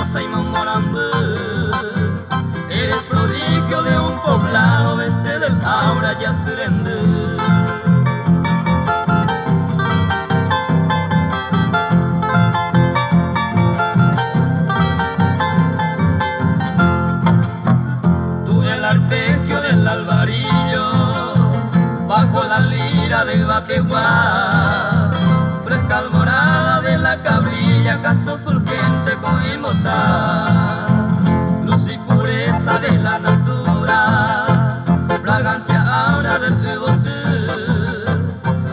casa y Momorambu. Eres prodigio de un poblado este del Aura Yasurendú. Tú el arpegio del alvarillo, bajo la lira del Baqueguá, fresca alborada de la cabrilla, casto fulgente con inmortal, luz y pureza de la natura, fragancia ahora del Ubotú,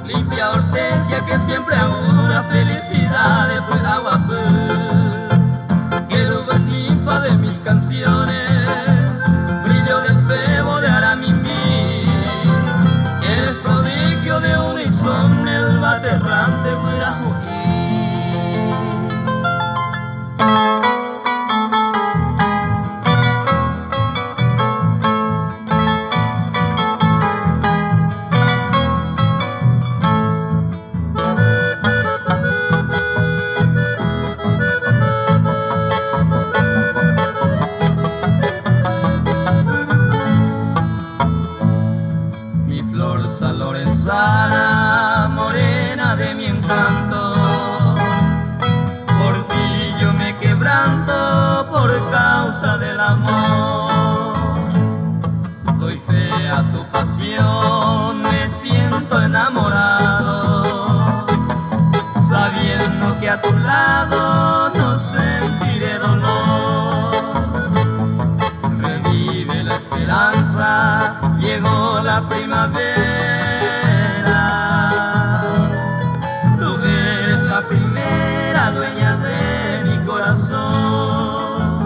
limpia hortensia que siempre augura felicidad de tu agua pú. Quiero ver ninfa de mis canciones, brillo del febo de Aramimí, eres prodigio de un insomnio, el baterrante Huirajuí. Lorenzana, morena de mi encanto, por ti yo me quebranto por causa del amor. Doy fe a tu pasión, me siento enamorado, sabiendo que a tu lado no sentiré dolor. Revive la esperanza, llegó la primavera. Primera dueña de mi corazón,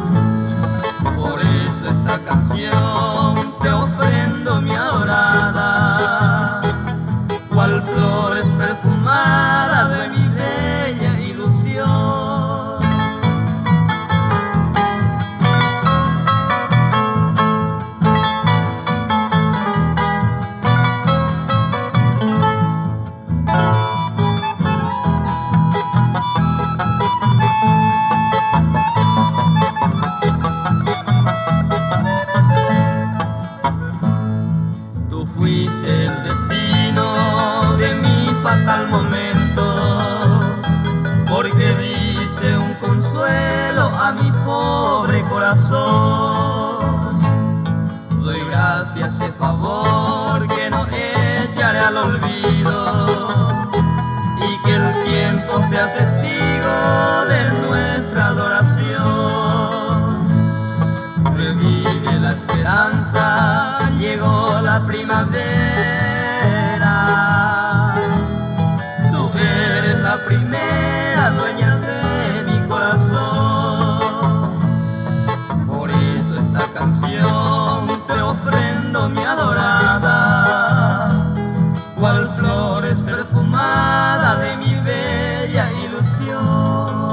por eso esta canción te ofrendo mi adorada, cual flores perfumada de mi bella ilusión. Fuiste el destino de mi fatal momento, porque diste un consuelo a mi pobre corazón. Doy gracias y favor que no echaré al olvido, y que el tiempo sea testigo de nuestra adoración. Revive la esperanza, llegó la primavera. Tú eres la primera dueña de mi corazón, por eso esta canción te ofrendo mi adorada, cual flores perfumada de mi bella ilusión.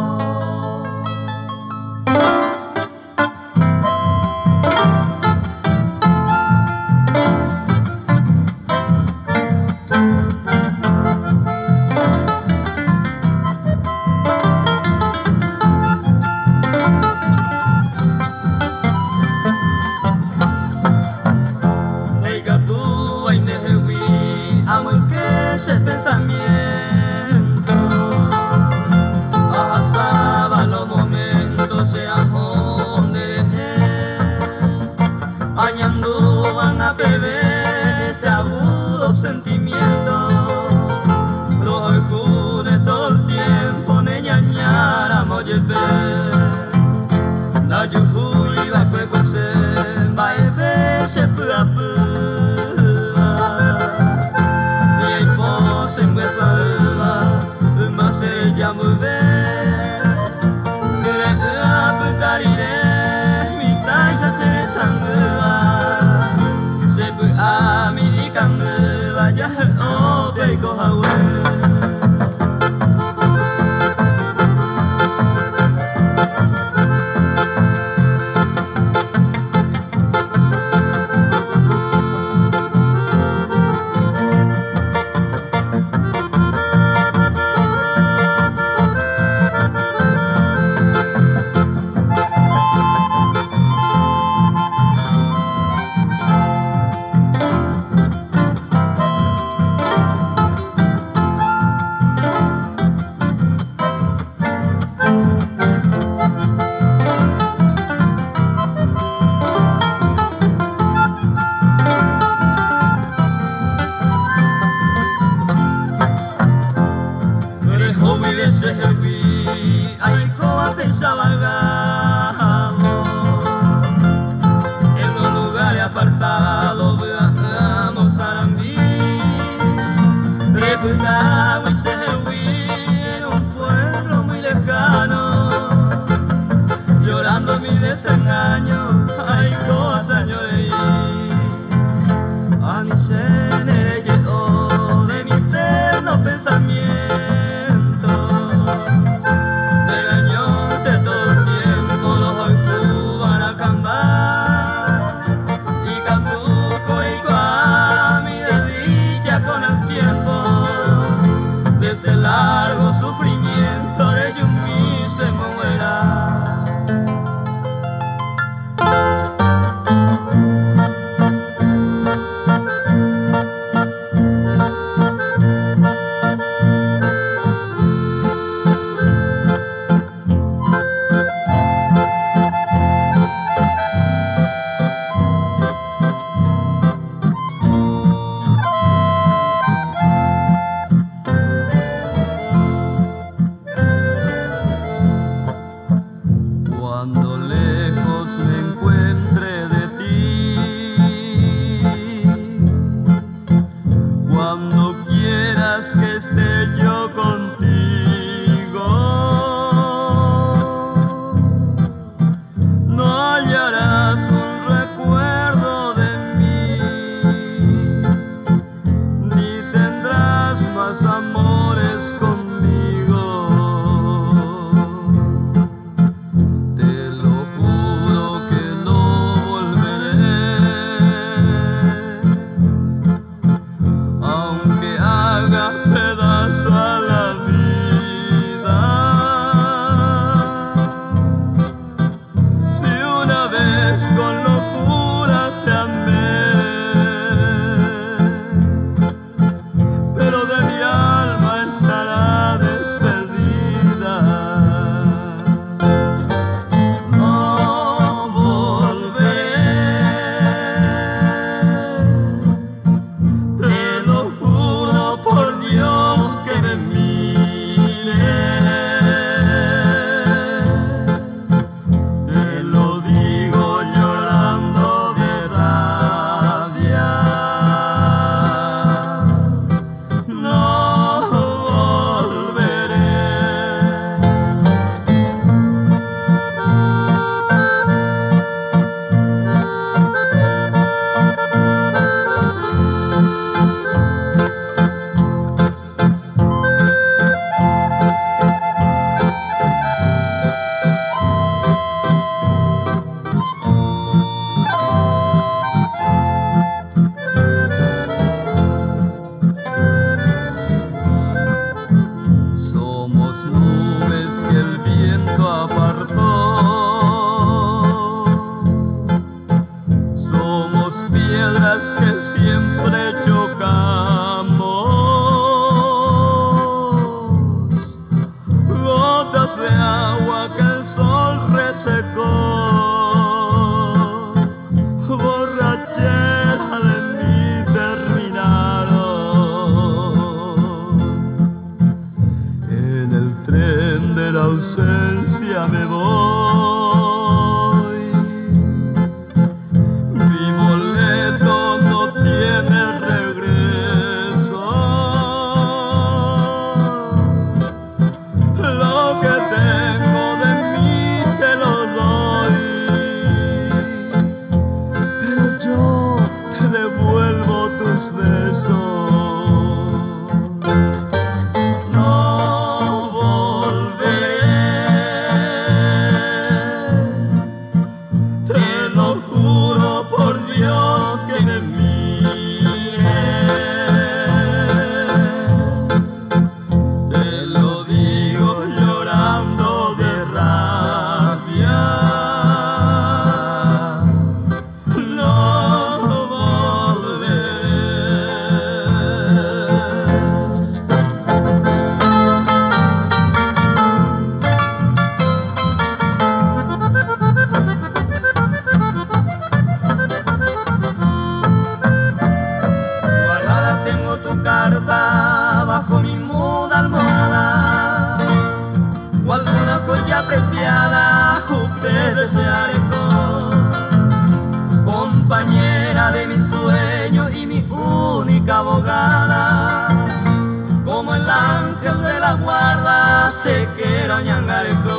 Ese pensamiento arrasaba los momentos se donde bañando a beber este agudo sentimiento. Los ojos todo el tiempo neñañara moyepe la yuhui va cuecuese baebe se puapu. Cuando lejos me encuentre de ti, cuando quieras que esté yo contigo, no hallarás un recuerdo de mí, ni tendrás más amores conmigo. Te lo juro que no volveré, aunque haga pedazo a la vida. Si una vez con locura te amé, pero de mi alma estará despedida. No volveré, te lo juro por Dios que me mire, te lo digo llorando de rabia. No volveré. Somos nubes que el viento apartó, somos piedras que siempre chocamos, gotas de agua que el sol resecó, borrachera de mí terminaron. En el tren de la ausencia me voy, mi boleto no tiene regreso. Lo que tengo de mí te lo doy, pero yo te devuelvo tus besos. No volveré, te lo juro por Dios que me mire, te lo digo llorando de rabia. No volveré. Guardada tengo tu carta bajo mi muda almohada, o alguna joya preciada te desearé compañera de mi sueño y mi única abogada, como el ángel de la guarda se quiera Ñangareco.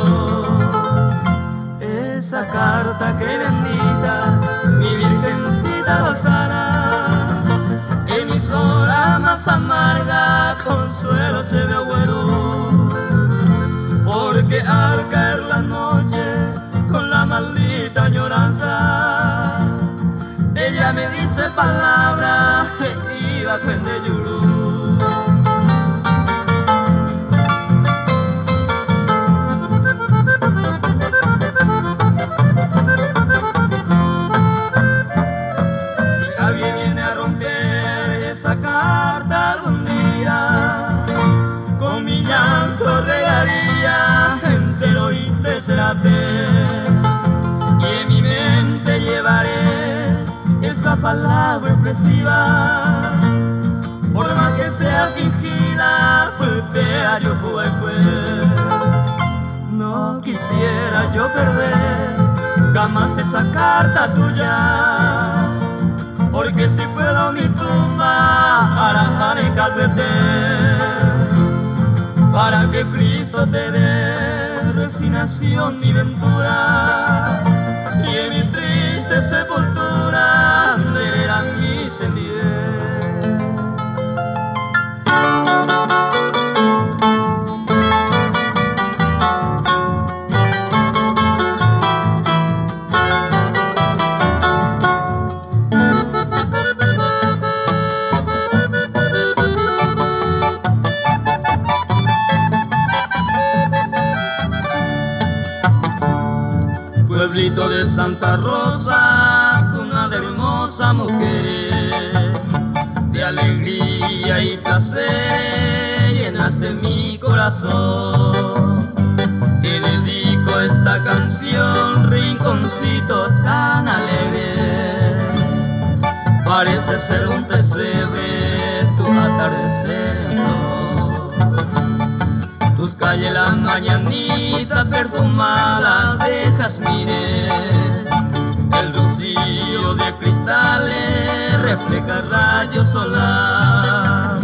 Esa carta que bendita mi virgencita Rosana, emisora más amarga, consuelo se de agüero, porque al caer la noche con la maldita añoranza, ella me dice palabras que iba con de yurú. Si alguien viene a romper esa carta algún día, con mi llanto regaría entero y tesserate, y en mi mente llevaré esa palabra expresiva, por más que sea fingida, fue fea yo fue. No quisiera yo perder jamás esa carta tuya, porque si puedo mi tumba arajar y calveter, para que Cristo te dé resignación y ventura, y en mi triste sepultura verán mi sentiré. Pueblito de Santa Rosa, cuna de hermosas mujeres, de alegría y placer llenaste mi corazón. Te dedico esta canción, rinconcito tan alegre, parece ser un pesebre tu atardecer en flor. Tus calles las mañanitas perfumadas de jazmines, el rocío de cristales refleja rayos solar,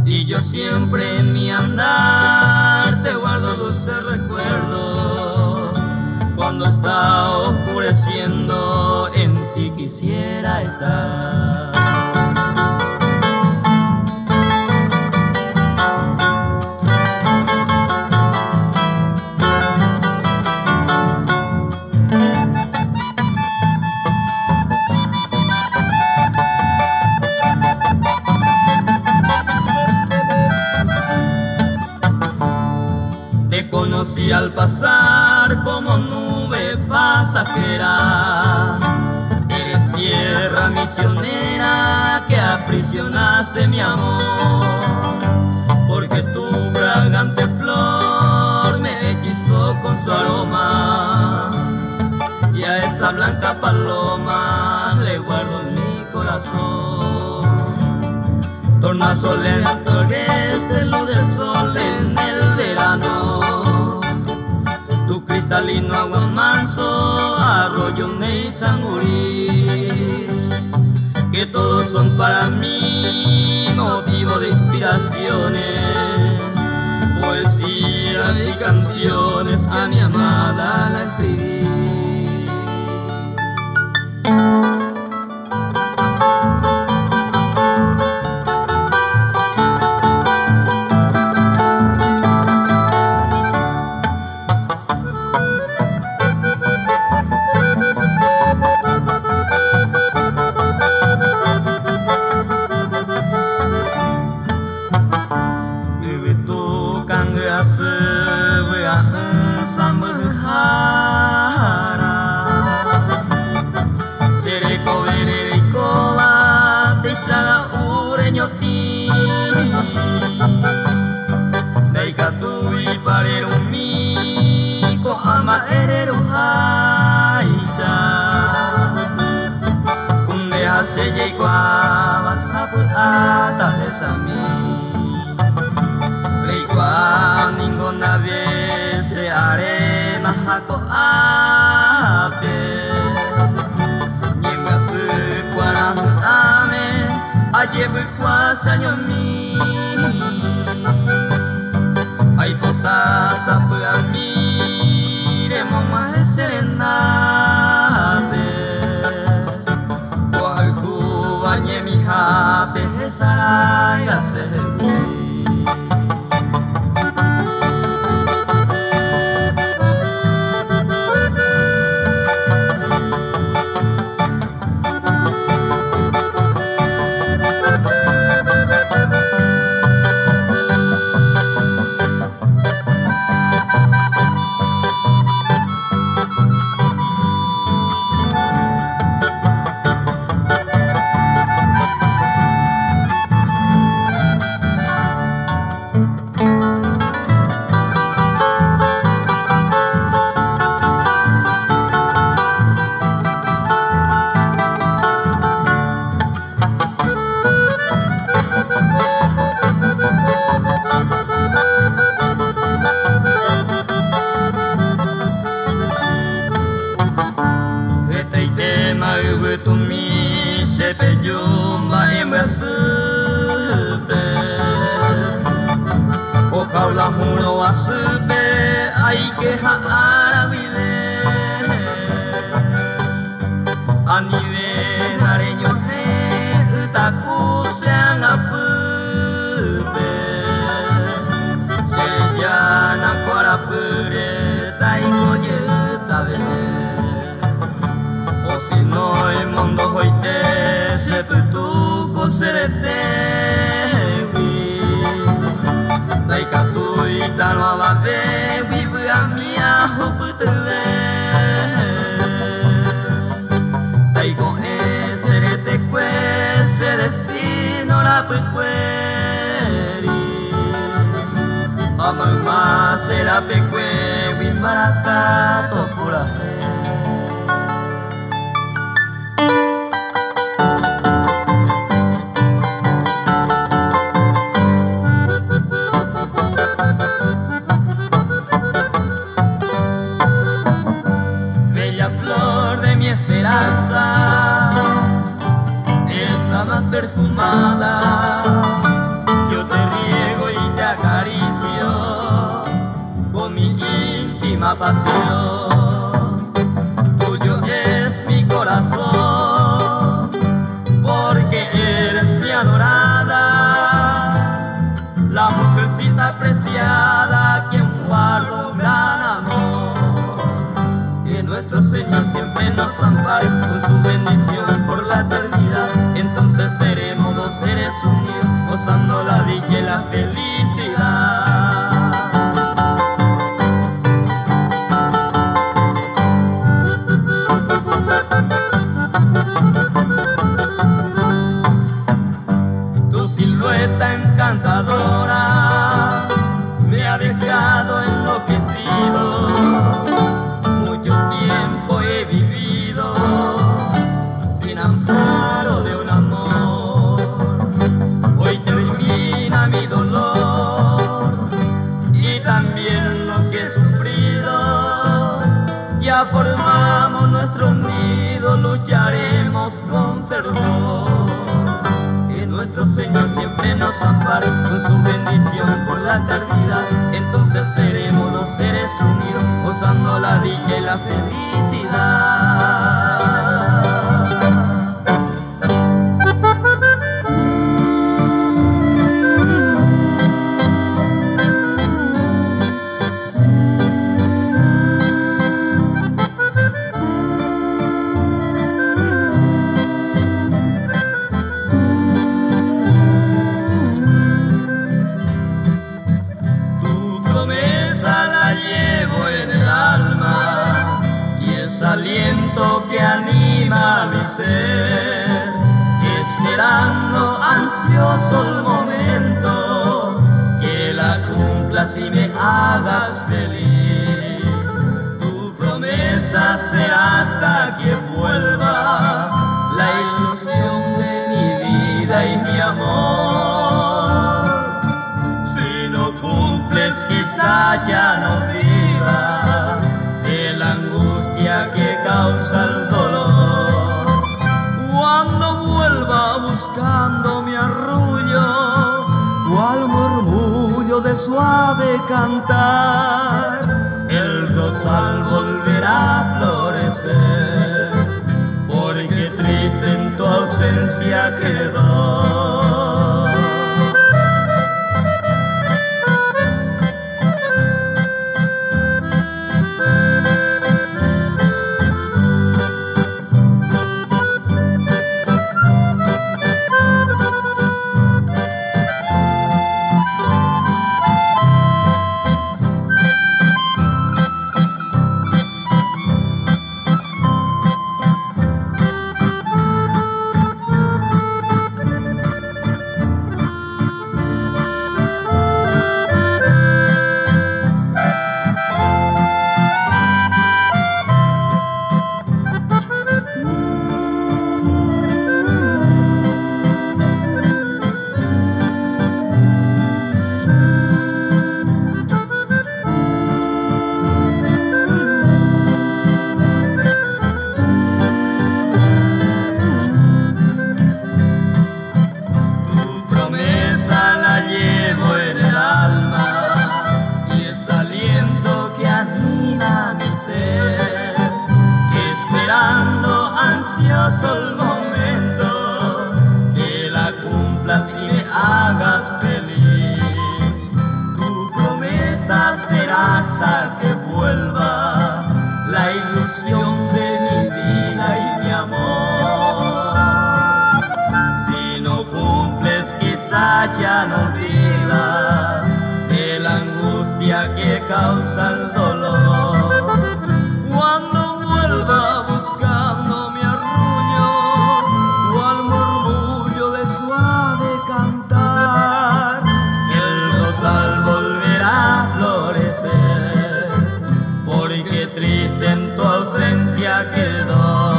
y yo siempre en mi andar te guardo dulces recuerdos. Cuando está oscureciendo en ti quisiera estar. Conocí al pasar como nube pasajera, eres tierra misionera que aprisionaste mi amor, porque tu fragante flor me hechizó con su aroma, y a esa blanca paloma le guardo en mi corazón. Tornasol en el noreste, luz del sol en el verano, cristalino agua manso, arroyo Ney Sangurí, que todos son para mí motivo de inspiraciones, poesías y canciones a mi amada la escribí. Ninguna vez se haré mahako ape, nyimasu kwarahu ame, ajebu kuasa nyomi, ay potasa puami, remo mahe serenabe, wahu wanyemi hape sarai asebu. tu mi se pejumba embrasube o kaula huro asube ai que haarabile anive nareño he utaku seang apube sejana kora pure taiko yutabe o si no el mundo hoite se putuko serete Daikatu itano ababe wibu amia huputele Daiko serete kwe se destino la pecueri Amama será pecue wimarata topura perfumada, yo te riego y te acaricio con mi íntima pasión. Tuyo es mi corazón, porque eres mi adorada, la mujercita preciada quien guarda un gran amor. Que nuestro Señor siempre nos ampare con su bendición por la eternidad. Entonces seremos dos seres unidos, gozando la dicha y la felicidad. Tu silueta encantadora me ha dejado enloquecido. Mucho tiempo he vivido sin amparo de un amor. Hoy termina mi dolor y también lo que he sufrido. Ya formamos nuestro nido, lucharemos con fervor. Que nuestro Señor siempre nos ampare con su bendición por la eternidad. Entonces seremos dos seres unidos, gozando la dicha y la felicidad. Aliento que anima mi ser, esperando ansioso el momento que la cumplas y me hagas feliz. Tu promesa será hasta que vuelva la ilusión de mi vida y mi amor. Si no cumples quizá ya no viva de la angustia que causa el dolor. Cuando vuelva buscando mi arrullo, cual murmullo de suave cantar, el rosal volverá a florecer, porque triste en tu ausencia quedó. quedó.